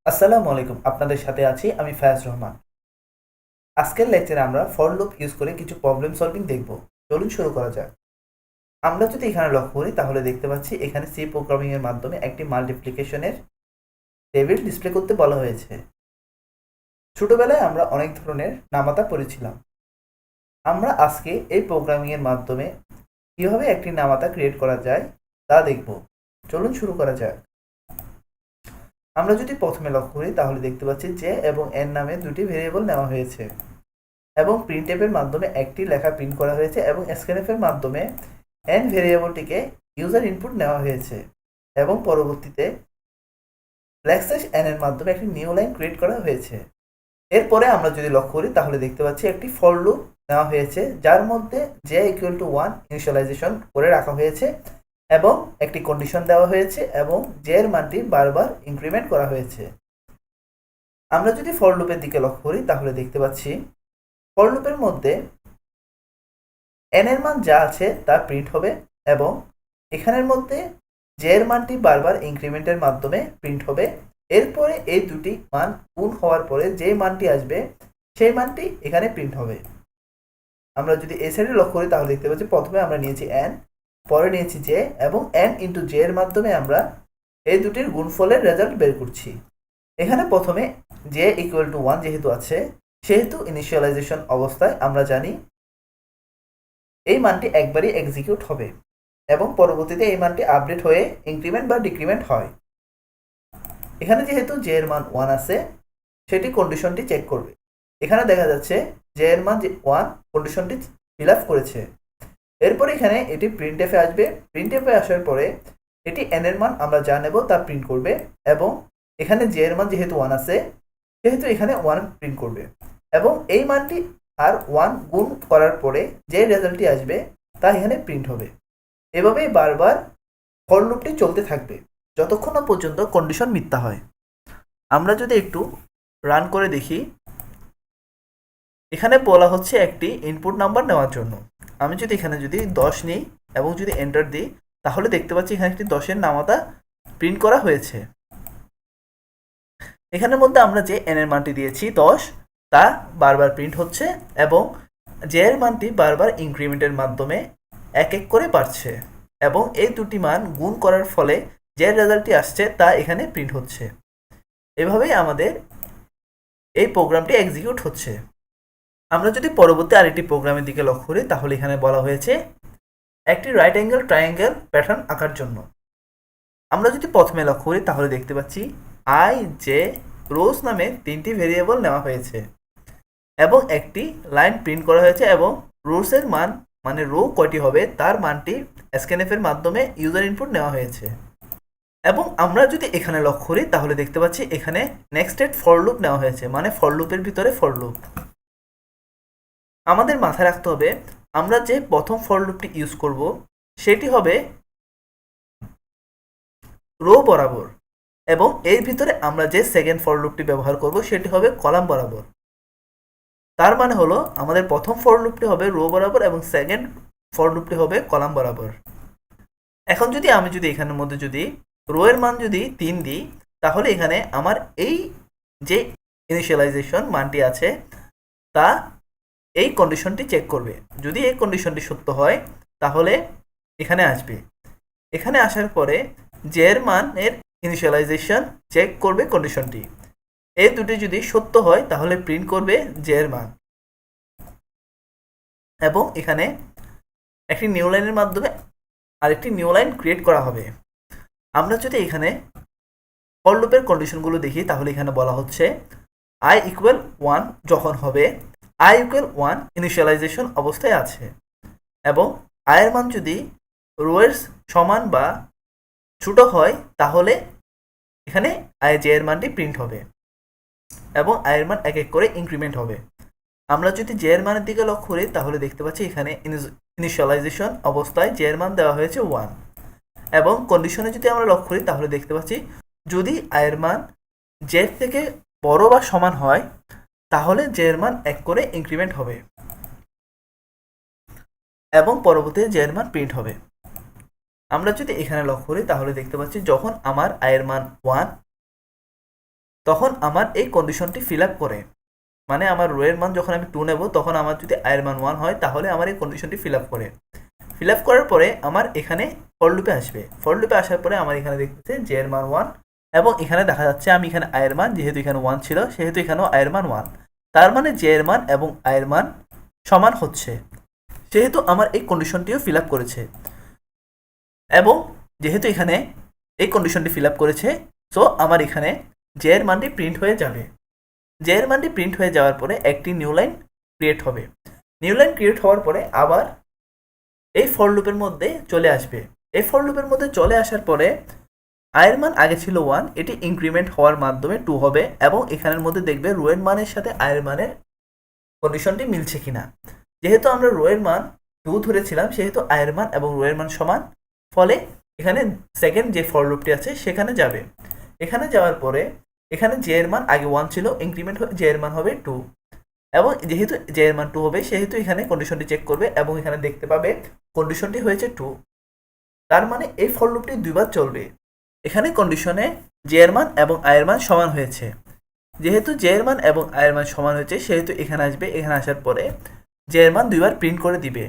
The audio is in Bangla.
আসসালামু আলাইকুম। আপনাদের সাথে আছি আমি ফায়াজ রহমান। আজকের লেকচারে আমরা ফর লুপ ইউজ করে কিছু প্রবলেম সলভিং দেখব। চলুন শুরু করা যাক। আমরা যদি এখানে লক্ষ্য করি তাহলে দেখতে পাচ্ছি এখানে সি প্রোগ্রামিং এর মাধ্যমে একটি মাল্টিপ্লিকেশনের টেবিল ডিসপ্লে করতে বলা হয়েছে। ছোটবেলায় আমরা অনেক ধরনের নামাতা পড়েছিলাম। আমরা আজকে এই প্রোগ্রামিং এর মাধ্যমে কিভাবে একটি নামাতা ক্রিয়েট করা যায় তা দেখব। চলুন শুরু করা যাক। আমরা যদি প্রথমে লক্ষ্য করি তাহলে দেখতে পাচ্ছি জে এবং এন নামে দুটি ভেরিয়েবল নেওয়া হয়েছে এবং printf এর মাধ্যমে একটি লেখা প্রিন্ট করা হয়েছে এবং scanf এর মাধ্যমে n ভেরিয়েবলটিকে ইউজার ইনপুট নেওয়া হয়েছে এবং পরবর্তীতে n এর মাধ্যমে একটি নিউ লাইন ক্রিয়েট করা হয়েছে। এরপরে আমরা যদি লক্ষ্য করি তাহলে দেখতে পাচ্ছি একটি ফর লুপ নেওয়া হয়েছে যার মধ্যে j equal to 1 ইনিশিয়ালাইজেশন করে রাখা হয়েছে এবং একটি কন্ডিশন দেওয়া হয়েছে এবং j এর মানটি বারবার ইনক্রিমেন্ট করা হয়েছে। আমরা যদি ফর লুপের দিকে লক্ষ্য করি তাহলে দেখতে পাচ্ছি ফর লুপের মধ্যে n এর মান যা আছে তা প্রিন্ট হবে এবং এখানের মধ্যে j এর মানটি বারবার ইনক্রিমেন্টের মাধ্যমে প্রিন্ট হবে। এরপরে এই দুটি মান গুণ হওয়ার পরে যে মানটি আসবে সেই মানটি এখানে প্রিন্ট হবে। আমরা যদি এই সাইডে লক্ষ্য করি তাহলে দেখতে পাচ্ছি প্রথমে আমরা নিয়েছি n, পরে নিয়েছি j এবং n ইনটু j এর মাধ্যমে আমরা এই দুটির গুণফলের রেজাল্ট বের করছি। এখানে প্রথমে j ইকুয়াল টু 1 যেহেতু আছে সেহেতু ইনিশিয়ালাইজেশন অবস্থায় আমরা জানি এই মানটি একবারই এক্সিকিউট হবে এবং পরবর্তীতে এই মানটি আপডেট হয়ে ইনক্রিমেন্ট বা ডিক্রিমেন্ট হয়। এখানে যেহেতু j এর মান 1 আছে সেটি কন্ডিশনটি চেক করবে। এখানে দেখা যাচ্ছে j এর মান 1 কন্ডিশনটি ফিল আপ করেছে। এরপর এখানে এটি প্রিন্টএফ এ আসবে। প্রিন্টএফ এ আসার পরে এটি n এর মান আমরা যা নেব তা প্রিন্ট করবে এবং এখানে j এর মান যেহেতু 1 আছে সেহেতু এখানে 1 প্রিন্ট করবে এবং এই মানটি আর 1 গুণ করার পরে যে রেজাল্টটি আসবে তা এখানে প্রিন্ট হবে। এভাবেই বারবার ফর লুপটি চলতে থাকবে যতক্ষণ না পর্যন্ত কন্ডিশন মিথ্যা হয়। আমরা যদি একটু রান করে দেখি, এখানে বলা হচ্ছে একটি ইনপুট নাম্বার নেওয়ার জন্য। আমি যদি এখানে যদি 10 নিই এবং যদি এন্টার দিই তাহলে দেখতে পাচ্ছি এখানে একটি 10 এর নামাতা প্রিন্ট করা হয়েছে। এখানের মধ্যে আমরা যে n এর মানটি দিয়েছি 10 তা বারবার প্রিন্ট হচ্ছে এবং j এর মানটি বারবার ইনক্রিমেন্টের মাধ্যমে এক এক করে বাড়ছে এবং এই দুটি মান গুণ করার ফলে যে রেজাল্টটি আসছে তা এখানে প্রিন্ট হচ্ছে। এভাবেই আমাদের এই প্রোগ্রামটি এক্সিকিউট হচ্ছে। আমরা যদি পরবর্তী আরেকটি প্রোগ্রামের দিকে লক্ষ্য করি তাহলে এখানে বলা হয়েছে একটি রাইট অ্যাঙ্গেল ট্রায়াঙ্গেল প্যাটার্ন আঁকার জন্য। আমরা যদি প্রথমে লক্ষ্য করি তাহলে দেখতে পাচ্ছি i, j, রোজ নামে তিনটি ভেরিয়েবল নেওয়া হয়েছে এবং একটি লাইন প্রিন্ট করা হয়েছে এবং রোজের মান মানে রো কয়টি হবে তার মানটি scanf এর মাধ্যমে ইউজার ইনপুট নেওয়া হয়েছে এবং আমরা যদি এখানে লক্ষ্য করি তাহলে দেখতে পাচ্ছি এখানে নেক্সটেড ফর লুপ নেওয়া হয়েছে, মানে ফর লুপের ভিতরে ফর লুপ। আমাদের মাথায় রাখতে হবে আমরা যে প্রথম ফর লুপটি ইউজ করব সেটি হবে রো বরাবর এবং এর ভিতরে আমরা যে সেকেন্ড ফর লুপটি ব্যবহার করব সেটি হবে কলাম বরাবর। তার মানে হলো আমাদের প্রথম ফর লুপটি হবে রো বরাবর এবং সেকেন্ড ফর লুপটি হবে কলাম বরাবর। এখন যদি আমি যদি এখানের মধ্যে যদি রো এর মান যদি 3 দিই তাহলে এখানে আমার এই যে ইনিশিয়ালাইজেশন মানটি আছে তা এই কন্ডিশনটি চেক করবে। যদি এই কন্ডিশনটি সত্য হয় তাহলে এখানে আসবে। এখানে আসার পরে j এর মানের ইনিশিয়ালাইজেশন চেক করবে কন্ডিশনটি। এই দুটি যদি সত্য হয় তাহলে প্রিন্ট করবে j এর মান এবং এখানে একটি নিউ লাইনের মাধ্যমে আরেকটি নিউ লাইন ক্রিয়েট করা হবে। আমরা যদি এখানে ফর লুপের কন্ডিশনগুলো দেখি তাহলে এখানে বলা হচ্ছে i ইকুয়াল 1 যখন হবে i ইকুয়াল 1 ইনিশিয়ালাইজেশন অবস্থায় আছে এবং i এর মান যদি রো এর সমান বা ছোট হয় তাহলে এখানে j এর মানটি প্রিন্ট হবে এবং i এর মান এক এক করে ইনক্রিমেন্ট হবে। আমরা যদি j এর মানের দিকে লক্ষ্য করি তাহলে দেখতে পাচ্ছি এখানে ইনিশিয়ালাইজেশন অবস্থায় j এর মান দেওয়া হয়েছে 1 এবং কন্ডিশনে যদি আমরা লক্ষ্য করি তাহলে দেখতে পাচ্ছি যদি i এর মান j এর থেকে বড় বা সমান হয় তাহলে j এর মান এক করে ইনক্রিমেন্ট হবে এবং পরবর্তীতে j এর মান প্রিন্ট হবে। আমরা যদি এখানে লক্ষ্য করি তাহলে দেখতে পাচ্ছি যখন আমার i এর মান 1 তখন আমার এই কন্ডিশনটি ফিল আপ করে, মানে আমার রো এর মান যখন আমি 2 নেব তখন আমার যদি i এর মান 1 হয় তাহলে আমার এই কন্ডিশনটি ফিল আপ করে। ফিল আপ করার পরে আমার এখানে ফর লুপে আসবে। ফর লুপে আসার পরে আমার এখানে দেখতেছে j এর মান 1 এবং এখানে দেখা যাচ্ছে আমি এখানে i এর মান, যেহেতু এখানে 1 ছিল সেহেতু এখানেও i এর মান 1, তার মানে j এর মান এবং i এর মান সমান হচ্ছে, সেহেতু আমার এই কন্ডিশনটিও ফিল আপ করেছে। এবং যেহেতু এখানে এই কন্ডিশনটি ফিল আপ করেছে, সো আমার এখানে j এর মানটি প্রিন্ট হয়ে যাবে। j এর মানটি প্রিন্ট হয়ে যাওয়ার পরে একটি নিউ লাইন ক্রিয়েট হবে। নিউ লাইন ক্রিয়েট হওয়ার পরে আবার এই ফর লুপের মধ্যে চলে আসবে। এই ফর লুপের মধ্যে চলে আসার পরে i এর মান আগে ছিল 1, এটি ইনক্রিমেন্ট হওয়ার মাধ্যমে 2 হবে এবং এখানের মধ্যে দেখবে রো এর মানের সাথে i এর মানের কন্ডিশনটি মিলছে কিনা। যেহেতু আমরা রো এর মান 2 ধরেছিলাম সেহেতু i এর মান এবং রো এর মান সমান, ফলে এখানে সেকেন্ড যে ফর লুপটি আছে সেখানে যাবে। এখানে যাওয়ার পরে এখানে j এর মান আগে 1 ছিল, ইনক্রিমেন্ট হয়ে j এর মান হবে 2 এবং যেহেতু j এর মান 2 হবে সেহেতু এখানে কন্ডিশনটি চেক করবে এবং এখানে দেখতে পাবে কন্ডিশনটি হয়েছে 2, তার মানে এই ফর লুপটি দুইবার চলবে। এখানে কন্ডিশনে j এর মান এবং i এর মান সমান হয়েছে। যেহেতু j এর মান এবং i এর মান সমান হয়েছে সেহেতু এখানে আসবে, এখানে আসার পরে j এর মান দুইবার প্রিন্ট করে দিবে।